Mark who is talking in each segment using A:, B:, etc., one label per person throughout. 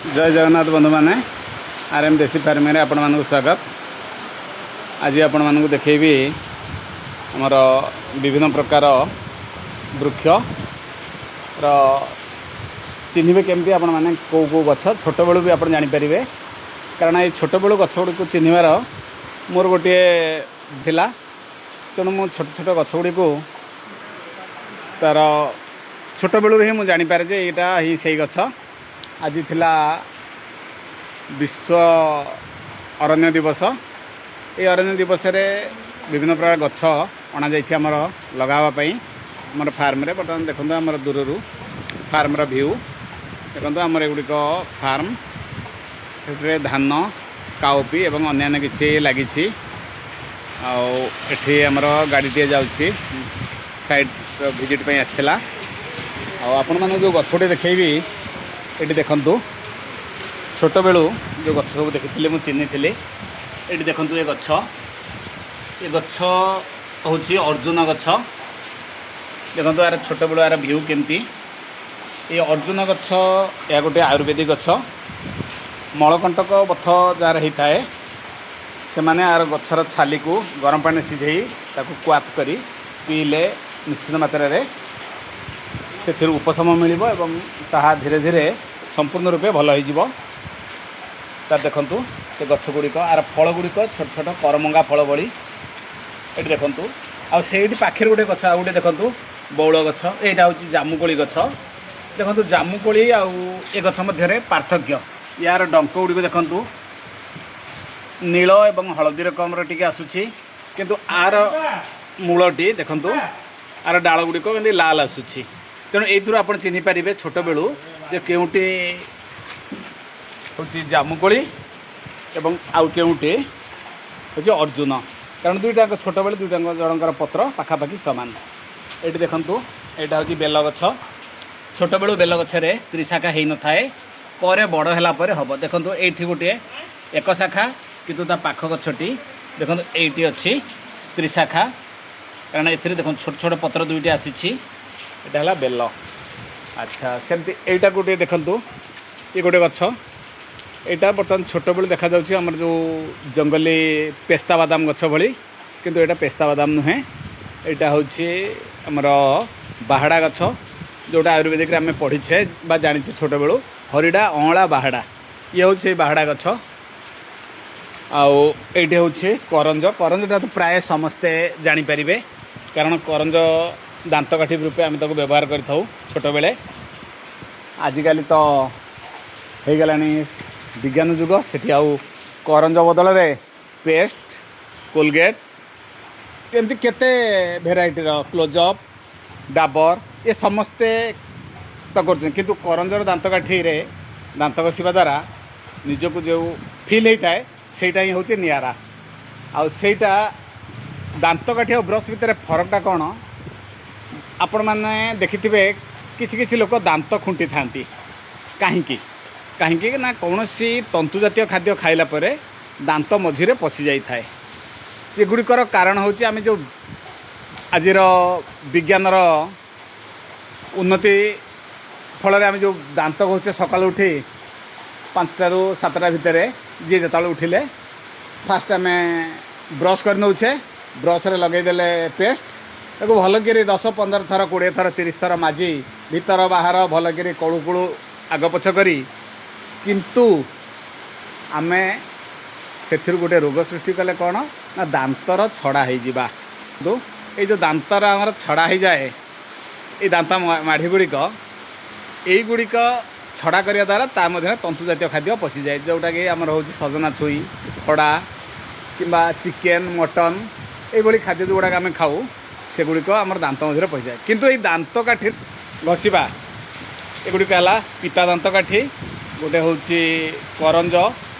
A: जय जगन्नाथ बंधु मैंने आरएम देसी फार्म में आपण मानक स्वागत। आज आपण मानक देखी आमर विभिन्न प्रकार वृक्ष चिन्हे केमती आपण मैंने कौ कौ गछ छोट बेलू भी आप जानीपर कारण ये छोट बेलू गछ गुड़ी को चिन्हबार मोर गोटे थिला तेणु मो छोट छोट गछ गुड़ी को तार छोट बेलू ही मुझे जानीपारे जे यहाँ ही से गछ। आज थिला विश्व अरण्य दिवस। ये अरण्य दिवस रे विभिन्न प्रकार गछ अणा जाइछि हमर लगावाई आमर फार्म रे। बर्तमान देखो आमर दूर फार्म रो व्यू देखो आमर एगुड़िक फार्म से धान काउपी एवं अन्य किसी लगी आमर गाड़ीटे जाऊँगी साइड विजिट पे आसला आपण मैंने जो गछटे देखेबी ये देखु छोट बेलू जो गछ सब देखी मुझे चिन्ही थी ये देखु ये गछ हूँ अर्जुन गछ देखो यार छोट बेलू यार व्यू केमती। ये अर्जुन गछ या गोटे आयुर्वेदिक गछ मलकंटक बथ जार होता है से माने यार गछर छाली को गरम पानी सिझे क्वाथ करी पीले निश्चित मात्रा रे से उपशम मिल धीरे धीरे संपूर्ण रूपे भल हो देखु से गछ गुड़िक आर फल गुड़िक छोट छोट करमंगा फल भली ये देखु आईटी पाखे गोटे गछ आ गए देखु बौल गछ यहाँ हूँ जामुकोली गछ देखु जामुकोली आउ ए गछ मध्य पार्थक्य यार डंक गुड़िक देखु नील एवं हलदी रकम टी आसूची किंतु आर मूलटी देखु आर डाल गुड़िक लाल आसूची तेणु ये आप चिन्ह पारे छोट बेलू जे केउटी हूँ जामुकोली एवं आउ केउटी हूँ अर्जुन कारण दुईटा छोट बेले दुईटा जनकर पत्र पाखापाखि सामान। ये देखु यहाँ हूँ बेल गछ छोट बेलू बेल गछरे त्रिशाखा हो न थाए पर बड़ है हम देखो ये गोटे एक शाखा किंतु पाख गछटी देखो ये अच्छी त्रिशाखा कारण ए देखो छोट छोट पत्र दुईटी आसी है बेल। अच्छा सेमती यहीटा गोटे देखु ये गोटे गछ यहाँ बर्तमान छोट बेलू देखा जाऊँगी आमर जो जंगली पेस्ता बादाम गछ भली किंतु यहाँ पेस्ता बादाम नुहे यहाँ हूँ आमर बाहाड़ा गछ जोटा आयुर्वेदिक आम पढ़ीचे बा जानी छोट बेलू हरिडा अँला बाहाड़ा ये हूँ से बाहाड़ा गछ आईटी हूँ करंज करंजटा तो प्राय समस्ते जानीपर कारण करंज दांतकाठी रूपे आम ताको व्यवहार करूँ छोट बेले। आजिकल तो हो गलानी विज्ञान जुग सेठी आउ करंज बदल रे पेस्ट कोलगेट एमती केते भेराइटी क्लोजअप डाबर ये समस्ते तो कर किंतु करंजर दांतकाठी रे दांत घषा द्वारा निजक जो फिल होता है सेटा ही हूँ निरा आईटा दांतकाठी और ब्रश भितर फरकटा कौन आपण मैंने देखिथिबे किछि किछि लोक दांत खुंटी थांती कहीं ना कौन सी तंतु जातीय खाद्य खाइला परे दांत मझिरे पशि जाई थाए से गुड़िकर कारण हूँ आम जो आजिर विज्ञानर उन्नति फल आम जो दांत कहचे सकाल उठी 5टा ରୁ 7ଟା भितर जी जो उठिले फास्ट आम ब्रश कर नौचे ब्रश रे लगेदेले पेस्ट ताको भलकि 10-15 थर 20 थर 30 थर माजी भीतर बाहर भलकि कलू कलू आग पछ करी किंतु आमे से गोटे रोग सृष्टि कले कौन ना दांतर छड़ा हो तो ये जो दांतर आमर छड़ा हो जाए ये दांत माढ़ी गुड़िक युड़िक छड़ा करने द्वारा ता मध्य तंतु जातीय खाद्य पशि जाए जोटा कि आमर हूँ सजना छुई खड़ा किंबा चिकेन मटन ये खाद्य जो गुड़ाक आम खाऊ से गुड़िक आम दांत मध्य पशि जाए किंतु ये दांत काठी घषा एगुड़िक है पिता दांत काठी गोटे हूँ करंज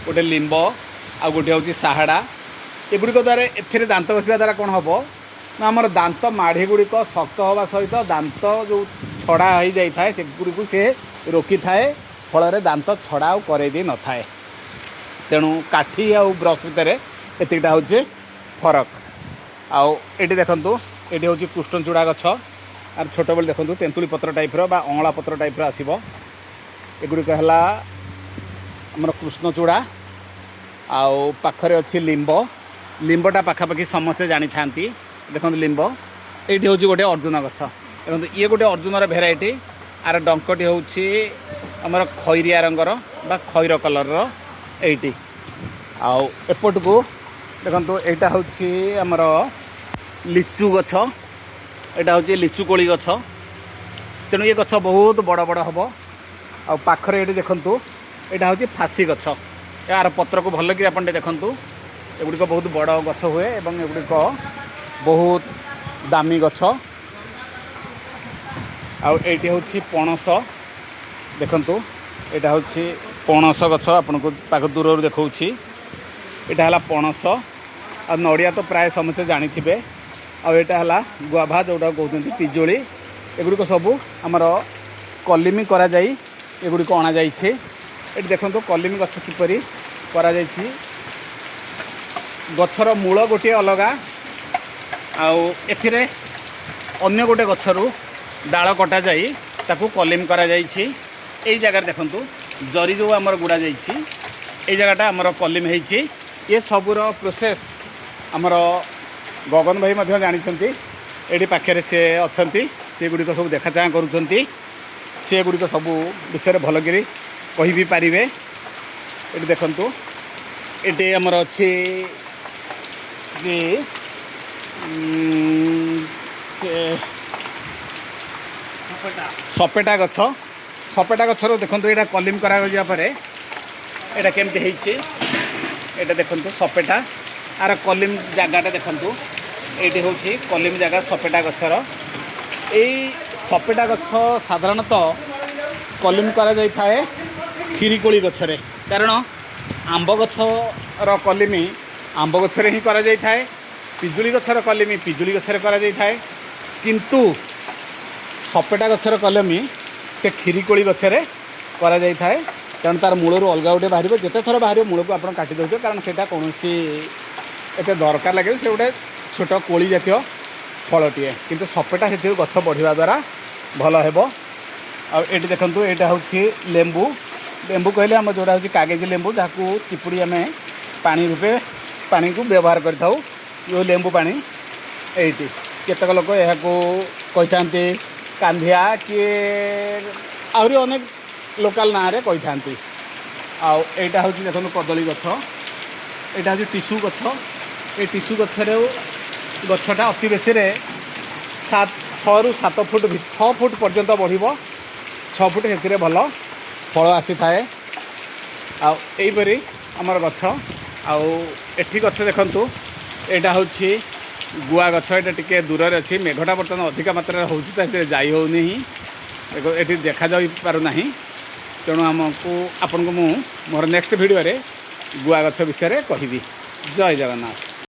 A: गोटे लिंब आ गोटे हूँ साहाड़ा एगुड़िक द्वारा ए दांत घषा द्वारा कौन हम ना आमर दांत माढ़ी गुड़िक शक्त हवा सहित दांत जो छड़ा हो जाए से गुड़िक से रोकी थाए फल दांत छड़ा करई न थाए तेणु काठी आ ब्रश भितर एतिकटा हूँ फरक। आउ ये देखु ये हूँ कृष्णचूड़ा गछ आर छोट बेले देखो तेंतुली पत्र टाइप्र बा अँला पत्र टाइप्र आसब एगुड़िक है आमर कृष्णचूड़ा आउ पाखरे अच्छी लिंब लिंबटा पाखापाखि समस्ते जानी था देखो लिंब ये हूँ गोटे अर्जुन गछ देखो ये गोटे अर्जुनर भेराइटी आर डंकटी हूँ आमर खैरिया रंगर बा खैर कलर एटी आउ एपट को देखो यहाँ हूँ आमर लिचु गछ यहाँ हूँ लिचु कोली गछ तेणु ये गछ बहुत बड़ बड़ हम आ पाखरे ये देखूँ यहाँ हूँ फासी गछ यार पत्र को भल कि आप देखूँ एगुड़िक बहुत बड़ गछ हुए एवं एगुड़िक बहुत दामी गछ आउटी हूँ पणस देखूँ यहाँ हूँ पणस गछ आपन को पाख दूर देखा यहाँ है पणस आ नड़िया तो प्राय समस्ते जानी आटा है गुआभा जोटा कहते पिजुली एगुड़िक सबू आमर कलिमी करा जाई एगुड़िक अणा जाइछे ये देखो कलिमी गछ किपरि करा जाइछि गछर मूल गोटे अलग आथिरे अन्य गोटे गछरू डाल कटा जाई ताकू कलिम करा जाइछि एई जगह देखो जरी जो आमर गुड़ा जाइछि एई जगहटा आमर कलिम होइछि ये सबूर प्रोसेस आमर गगन भाई मध्य जानिछंती एडी पाखे से अच्छी से गुड़िक सब देखा चाह करुँच सी गुड़िक सब विषय भल कर कहि भी पारे ये देखु ये आमर अच्छी सपेटा गछ सपेटा गछर देखो यहाँ कलिम करापर यहाँ केमती यहाँ देखो सपेटा आर कलिम जगाटा देखूँ ये हूँ कलिम जगह सपेटा गछर यही सपेटा गछ साधारणतः कलिम करा जाई थाए खीरीकोली गछरे कारण आंब गछर कलिमी आंब गछरे ही करा जाई थाए पिजुली गछर कलिमी पिजुली गछरे करा जाई थाए किंतु सपेटा गछर कलिमी से खीरीकोली गछरे करा जाई थाए कारण तार मूलर अलग गोटे बाहर जिते थर बाहर मूल को आप काटी दे कारण से कौन एत दरकार लगे से गोटे छोट कोली जातीय फलटीए किंतु सपेटा से गछ बढ़िया द्वारा भल हेबो आउ देखु यहाँ हूँ लेंबू लेंबू कहले आम जोड़ा हूँ कागज लेंबू जहाँ चिपुड़ी आम पानी रूपे पानी को व्यवहार करूँ यो लेंबू पानी एटी केतक लोक यहाँ कही था कांधिया किए आहरी अनेक लोकाल ना रे कही था आउटा हूँ देखो कदली गछ यहाँ हूँ टीसू गछ ये टीसू गछरे गछटा अति बेसी 6 ରୁ 7 फुट 6 फुट पर्यंत बढ़ 6 फुट से भल फल आसी थाए आईपरी आमर गछ आठी गछ देखु यहाँ हूँ गुआ गछ ये टी दूर अच्छी मेघटा बर्तमान अधिक मात्रा होती जाई होनी ये देखा जा पारना तेणु आमको आपन को मोर नेक्स्ट वीडियो रे गुआ गछ विषय कहि जय जगन्नाथ।